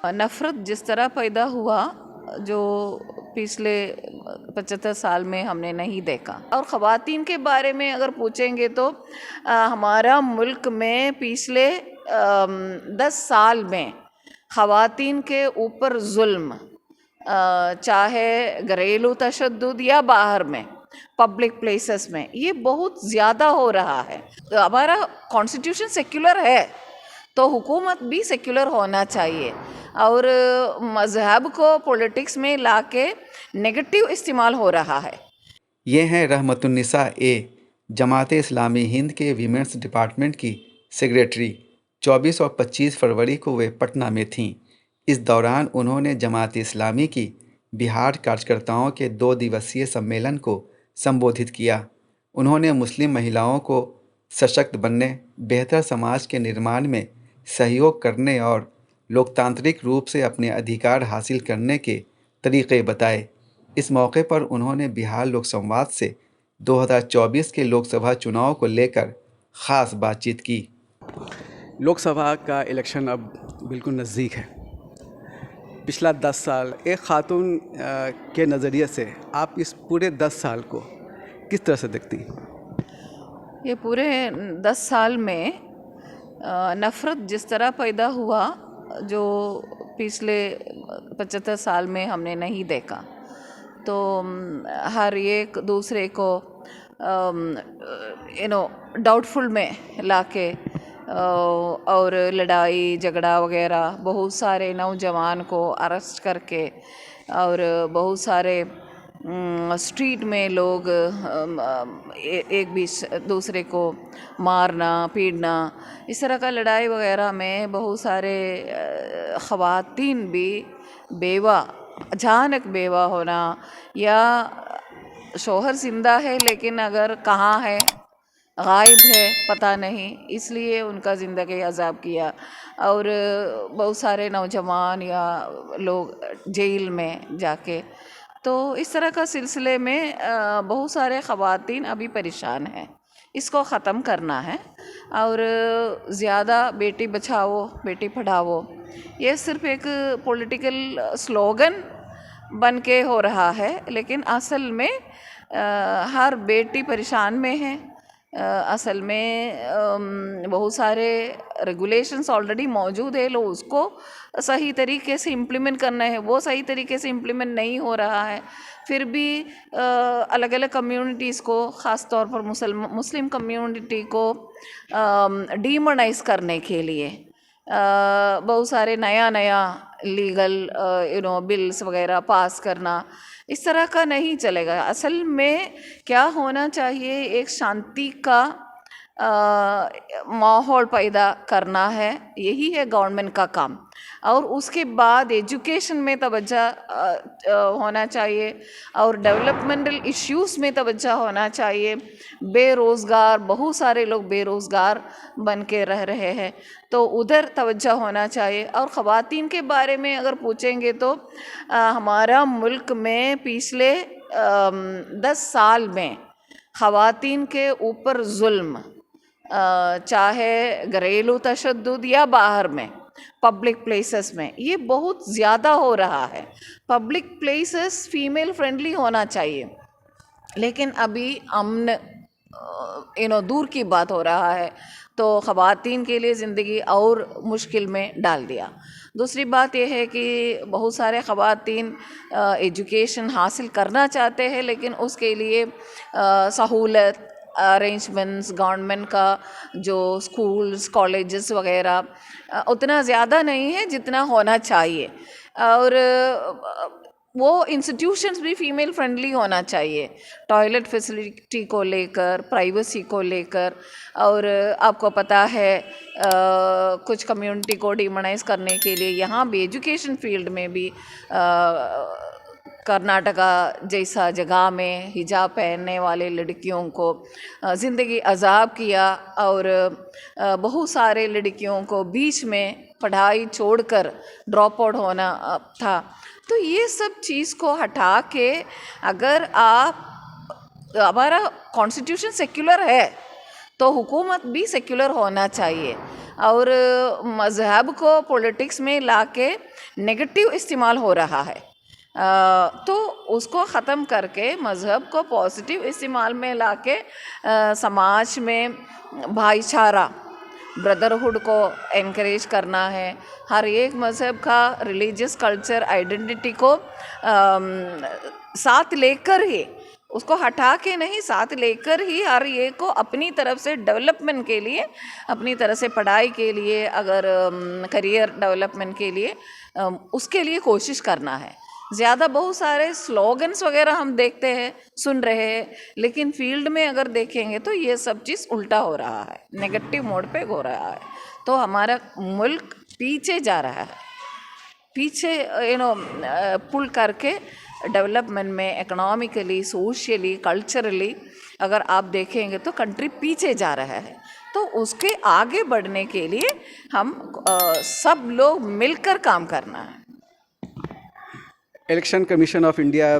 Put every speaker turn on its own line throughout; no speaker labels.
नफ़रत जिस तरह पैदा हुआ जो पिछले 75 साल में हमने नहीं देखा। और ख़वातीन के बारे में अगर पूछेंगे तो हमारा मुल्क में पिछले 10 साल में ख़वातीन के ऊपर जुल्म, चाहे घरेलू तशद्दुद या बाहर में पब्लिक प्लेसेस में, ये बहुत ज़्यादा हो रहा है। तो हमारा कॉन्स्टिट्यूशन सेक्युलर है तो हुकूमत भी सेक्युलर होना चाहिए, और मज़हब को पॉलिटिक्स में लाके नेगेटिव इस्तेमाल हो रहा है।
ये हैं रहमतुन्निसा ए, जमात इस्लामी हिंद के वीमेंस डिपार्टमेंट की सेक्रेटरी। 24 और 25 फरवरी को वे पटना में थीं। इस दौरान उन्होंने जमात इस्लामी की बिहार कार्यकर्ताओं के 2 दिवसीय सम्मेलन को संबोधित किया। उन्होंने मुस्लिम महिलाओं को सशक्त बनने, बेहतर समाज के निर्माण में सहयोग करने और लोकतांत्रिक रूप से अपने अधिकार हासिल करने के तरीक़े बताए। इस मौके पर उन्होंने बिहार लोक संवाद से 2024 के लोकसभा चुनाव को लेकर ख़ास बातचीत की।
लोकसभा का इलेक्शन अब बिल्कुल नज़दीक है। पिछला 10 साल एक ख़ातून के नज़रिए से आप इस पूरे 10 साल को किस तरह से देखती हैं?
ये पूरे 10 साल में नफ़रत जिस तरह पैदा हुआ जो पिछले 75 साल में हमने नहीं देखा। तो हर एक दूसरे को डाउटफुल में लाके और लड़ाई झगड़ा वगैरह, बहुत सारे नौजवान को अरेस्ट करके और बहुत सारे स्ट्रीट में लोग एक भी दूसरे को मारना पीटना, इस तरह का लड़ाई वगैरह में बहुत सारे ख़वातीन भी बेवा, अचानक बेवा होना, या शौहर ज़िंदा है लेकिन अगर कहाँ है, गायब है, पता नहीं, इसलिए उनका ज़िंदगी अज़ाब किया। और बहुत सारे नौजवान या लोग जेल में जाके, तो इस तरह का सिलसिले में बहुत सारे ख़वातीन अभी परेशान हैं। इसको ख़त्म करना है और ज़्यादा बेटी बचाओ बेटी पढ़ाओ ये सिर्फ एक पॉलिटिकल स्लोगन बन के हो रहा है, लेकिन असल में हर बेटी परेशान में है। असल में बहुत सारे रेगुलेशंस ऑलरेडी मौजूद है, लोग उसको सही तरीके से इम्प्लीमेंट करना है, वो सही तरीके से इम्प्लीमेंट नहीं हो रहा है। फिर भी अलग अलग कम्युनिटीज़ को, ख़ास तौर पर मुस्लिम कम्युनिटी को डीमोनाइज करने के लिए बहुत सारे नया लीगल बिल्स वगैरह पास करना, इस तरह का नहीं चलेगा। असल में क्या होना चाहिए, एक शांति का माहौल पैदा करना है, यही है गवर्नमेंट का काम। और उसके बाद एजुकेशन में तवज्जो होना चाहिए और डेवलपमेंटल इश्यूज़ में तवज्जो होना चाहिए। बेरोज़गार, बहुत सारे लोग बेरोज़गार बन के रह रहे हैं, तो उधर तवज्जो होना चाहिए। और ख़वातीन के बारे में अगर पूछेंगे तो हमारा मुल्क में पिछले 10 साल में ख़वातीन के ऊपर जुल्म, चाहे घरेलू तशद्दुद या बाहर में पब्लिक प्लेसेस में, ये बहुत ज़्यादा हो रहा है। पब्लिक प्लेसेस फीमेल फ्रेंडली होना चाहिए, लेकिन अभी अमन दूर की बात हो रहा है, तो ख़वातीन के लिए ज़िंदगी और मुश्किल में डाल दिया। दूसरी बात यह है कि बहुत सारे ख़वातीन एजुकेशन हासिल करना चाहते हैं, लेकिन उसके लिए सहूलत अरेंजमेंट्स गवर्नमेंट का जो स्कूल्स कॉलेजेस वगैरह उतना ज़्यादा नहीं है जितना होना चाहिए। और वो इंस्टीट्यूशंस भी फीमेल फ्रेंडली होना चाहिए, टॉयलेट फैसिलिटी को लेकर, प्राइवेसी को लेकर। और आपको पता है कुछ कम्युनिटी को डिमोनाइज करने के लिए यहाँ भी एजुकेशन फील्ड में भी कर्नाटका जैसा जगह में हिजाब पहनने वाले लड़कियों को ज़िंदगी अज़ाब किया, और बहुत सारे लड़कियों को बीच में पढ़ाई छोड़कर ड्रॉप आउट होना था। तो ये सब चीज़ को हटा के, अगर हमारा कॉन्स्टिट्यूशन सेक्युलर है तो हुकूमत भी सेक्युलर होना चाहिए, और मज़हब को पॉलिटिक्स में लाके नेगेटिव इस्तेमाल हो रहा है। तो उसको ख़त्म करके मज़हब को पॉजिटिव इस्तेमाल में लाके समाज में भाईचारा, ब्रदरहुड को एनकरेज करना है। हर एक मज़हब का रिलीजियस कल्चर आइडेंटिटी को साथ लेकर ही, उसको हटा के नहीं, साथ लेकर ही हर एक को अपनी तरफ से डेवलपमेंट के लिए, अपनी तरह से पढ़ाई के लिए, अगर करियर डेवलपमेंट के लिए उसके लिए कोशिश करना है। ज़्यादा बहुत सारे स्लोगन्स वगैरह हम देखते हैं, सुन रहे हैं, लेकिन फील्ड में अगर देखेंगे तो ये सब चीज़ उल्टा हो रहा है, नेगेटिव मोड पे हो रहा है। तो हमारा मुल्क पीछे जा रहा है, पीछे पुल करके डेवलपमेंट में, इकोनॉमिकली, सोशली, कल्चरली अगर आप देखेंगे तो कंट्री पीछे जा रहा है। तो उसके आगे बढ़ने के लिए हम सब लोग मिलकर काम करना है।
Election commission of India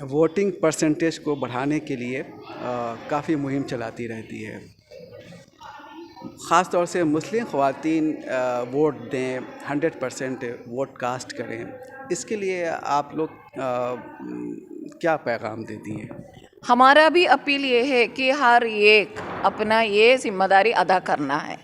voting percentage को बढ़ाने के लिए काफ़ी मुहिम चलाती रहती है। ख़ास तौर से मुस्लिम ख़वातीन वोट दें, 100% वोट कास्ट करें, इसके लिए आप लोग क्या पैगाम देती हैं?
हमारा भी अपील ये है कि हर एक अपना ये जिम्मेदारी अदा करना है,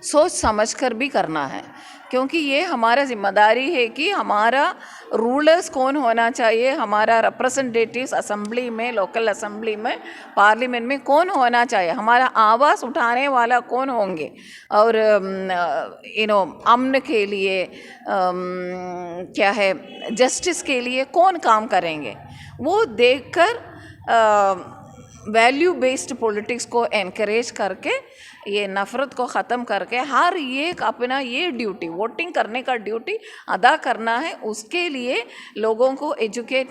सोच समझ कर भी करना है, क्योंकि ये हमारा जिम्मेदारी है कि हमारा रूलर्स कौन होना चाहिए, हमारा रिप्रेजेंटेटिव्स असेंबली में, लोकल असेंबली में, पार्लियामेंट में कौन होना चाहिए, हमारा आवाज़ उठाने वाला कौन होंगे, और अमन के लिए क्या है, जस्टिस के लिए कौन काम करेंगे, वो देखकर वैल्यू बेस्ड पॉलिटिक्स को एनकरेज करके, ये नफ़रत को ख़त्म करके हर एक अपना ये ड्यूटी, वोटिंग करने का ड्यूटी अदा करना है। उसके लिए लोगों को एजुकेट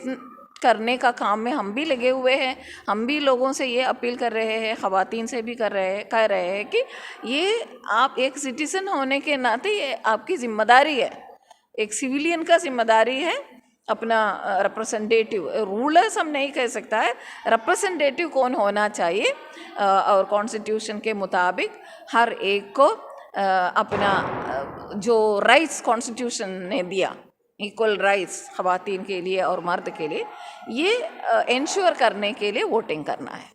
करने का काम में हम भी लगे हुए हैं। हम भी लोगों से ये अपील कर रहे हैं, ख़वातीन से भी कह रहे हैं कि ये आप एक सिटीज़न होने के नाते ये आपकी ज़िम्मेदारी है, एक सिविलियन का ज़िम्मेदारी है अपना रिप्रेजेंटेटिव, रूलर्स हम नहीं कह सकता है, रिप्रेजेंटेटिव कौन होना चाहिए, और कॉन्स्टिट्यूशन के मुताबिक हर एक को अपना जो राइट्स कॉन्स्टिट्यूशन ने दिया, इक्वल राइट्स ख़वातीन के लिए और मर्द के लिए, ये इंश्योर करने के लिए वोटिंग करना है।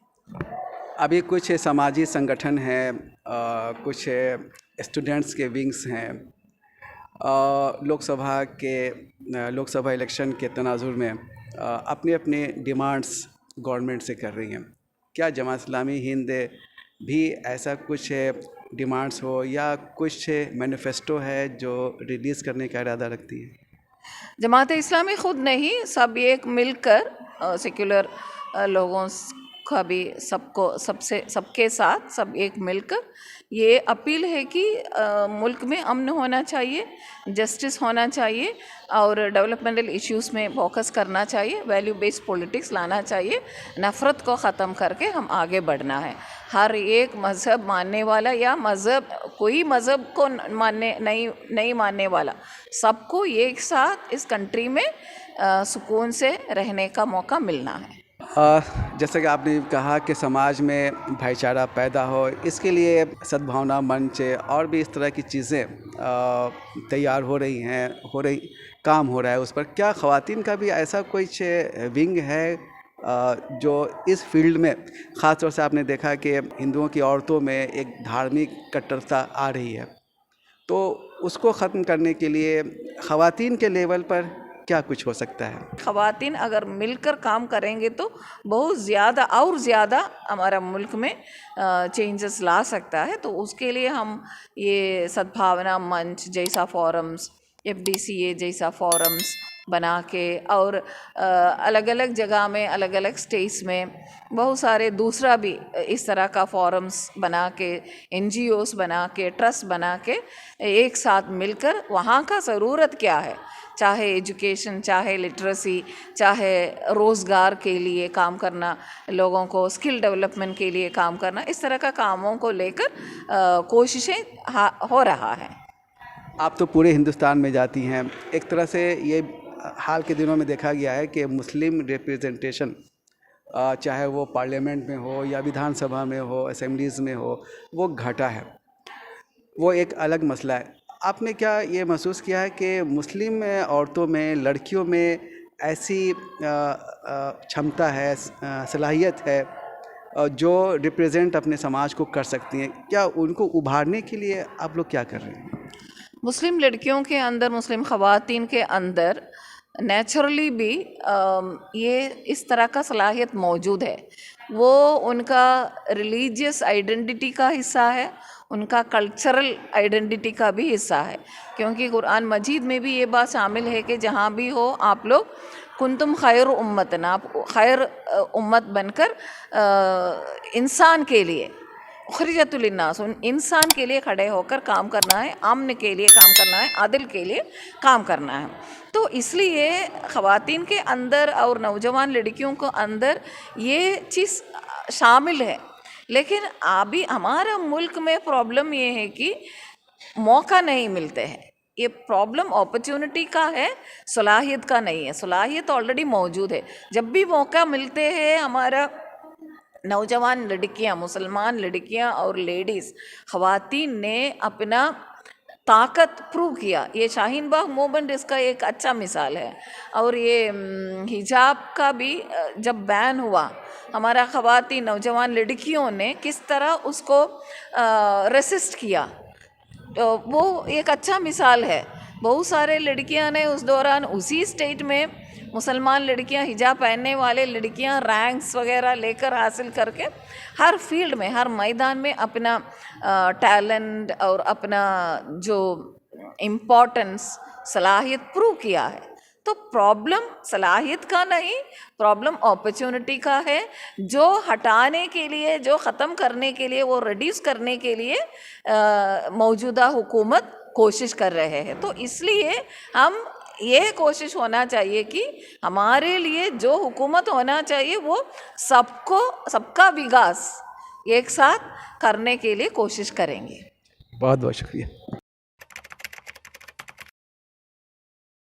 अभी कुछ समाजी संगठन हैं, कुछ स्टूडेंट्स के विंग्स हैं, लोकसभा इलेक्शन के तनाजुर में अपनी अपनी डिमांड्स गवर्नमेंट से कर रही हैं। क्या जमात इस्लामी हिंद भी ऐसा कुछ डिमांड्स हो या कुछ मैनिफेस्टो है जो रिलीज़ करने का इरादा रखती है?
जमात इस्लामी खुद नहीं, सब एक मिलकर सेक्युलर लोगों का भी सबके साथ सब एक मिलकर ये अपील है कि मुल्क में अमन होना चाहिए, जस्टिस होना चाहिए और डेवलपमेंटल इश्यूज़ में फोकस करना चाहिए, वैल्यू बेस्ड पॉलिटिक्स लाना चाहिए, नफ़रत को ख़त्म करके हम आगे बढ़ना है। हर एक मज़हब मानने वाला या कोई मज़हब को नहीं मानने वाला, सबको एक साथ इस कंट्री में सुकून से रहने का मौका मिलना है।
जैसा कि आपने कहा कि समाज में भाईचारा पैदा हो, इसके लिए सद्भावना मंच और भी इस तरह की चीज़ें तैयार हो रही काम हो रहा है उस पर। क्या ख़वातीन का भी ऐसा कुछ विंग है जो इस फील्ड में, ख़ास तौर से आपने देखा कि हिंदुओं की औरतों में एक धार्मिक कट्टरता आ रही है, तो उसको ख़त्म करने के लिए ख़वातीन के लेवल पर क्या कुछ हो सकता है?
ख़वातीन अगर मिलकर काम करेंगे तो बहुत ज़्यादा हमारा मुल्क में चेंजेस ला सकता है। तो उसके लिए हम ये सद्भावना मंच जैसा फोरम्स, FDCA जैसा फोरम्स बना के और अलग अलग जगह में, अलग अलग स्टेट्स में बहुत सारे दूसरा भी इस तरह का फोरम्स बना के, NGOs बना के, ट्रस्ट बना के एक साथ मिलकर वहाँ का ज़रूरत क्या है, चाहे एजुकेशन, चाहे लिटरेसी, चाहे रोज़गार के लिए काम करना, लोगों को स्किल डेवलपमेंट के लिए काम करना, इस तरह का कामों को लेकर कोशिशें हो रहा है।
आप तो पूरे हिंदुस्तान में जाती हैं, एक तरह से ये हाल के दिनों में देखा गया है कि मुस्लिम रिप्रेजेंटेशन चाहे वो पार्लियामेंट में हो या विधानसभा में हो, असेंबलीज़ में हो, वो घटा है। वो एक अलग मसला है। आपने क्या ये महसूस किया है कि मुस्लिम औरतों में, लड़कियों में ऐसी क्षमता है, सलाहियत है जो रिप्रेजेंट अपने समाज को कर सकती हैं? क्या उनको उभारने के लिए आप लोग क्या कर रहे हैं?
मुस्लिम लड़कियों के अंदर, मुस्लिम ख़वातीन के अंदर नेचुरली भी ये इस तरह का सलाहियत मौजूद है। वो उनका रिलीजियस आइडेंटिटी का हिस्सा है, उनका कल्चरल आइडेंटिटी का भी हिस्सा है, क्योंकि कुरान मजीद में भी ये बात शामिल है कि जहाँ भी हो आप लोग कुंतुम खैर उम्मतन, आप खैर उम्मत बनकर इंसान के लिए, उखरिजतुल लिन्नास, उन इंसान के लिए खड़े होकर काम करना है, अमन के लिए काम करना है, आदिल के लिए काम करना है। तो इसलिए ख़वातीन के अंदर और नौजवान लड़कियों को अंदर ये चीज़ शामिल है। लेकिन अभी हमारा मुल्क में प्रॉब्लम ये है कि मौका नहीं मिलते हैं। ये प्रॉब्लम अपॉर्चुनिटी का है, सलाहियत का नहीं है। सलाहियत ऑलरेडी मौजूद है। जब भी मौका मिलते हैं, हमारा नौजवान लड़कियां, मुसलमान लड़कियां और लेडीज़ ख़वातीन ने अपना ताकत प्रूव किया। ये शाहीन बाग मूवमेंट इसका एक अच्छा मिसाल है। और ये हिजाब का भी जब बैन हुआ, हमारा ख़वातीन, नौजवान लड़कियों ने किस तरह उसको रेसिस्ट किया, तो वो एक अच्छा मिसाल है। बहुत सारे लड़कियां ने उस दौरान उसी स्टेट में, मुसलमान लड़कियां, हिजाब पहनने वाले लड़कियां रैंक्स वगैरह लेकर हासिल करके हर फील्ड में, हर मैदान में अपना टैलेंट और अपना जो इम्पोर्टेंस, सलाहियत प्रूव किया है। तो प्रॉब्लम सलाहियत का नहीं, प्रॉब्लम अपॉर्चुनिटी का है, जो हटाने के लिए, जो ख़त्म करने के लिए, वो रिड्यूस करने के लिए मौजूदा हुकूमत कोशिश कर रहे हैं। तो इसलिए हम ये कोशिश होना चाहिए कि हमारे लिए जो हुकूमत होना चाहिए वो सबको, सबका विकास एक साथ करने के लिए कोशिश करेंगे।
बहुत बहुत शुक्रिया।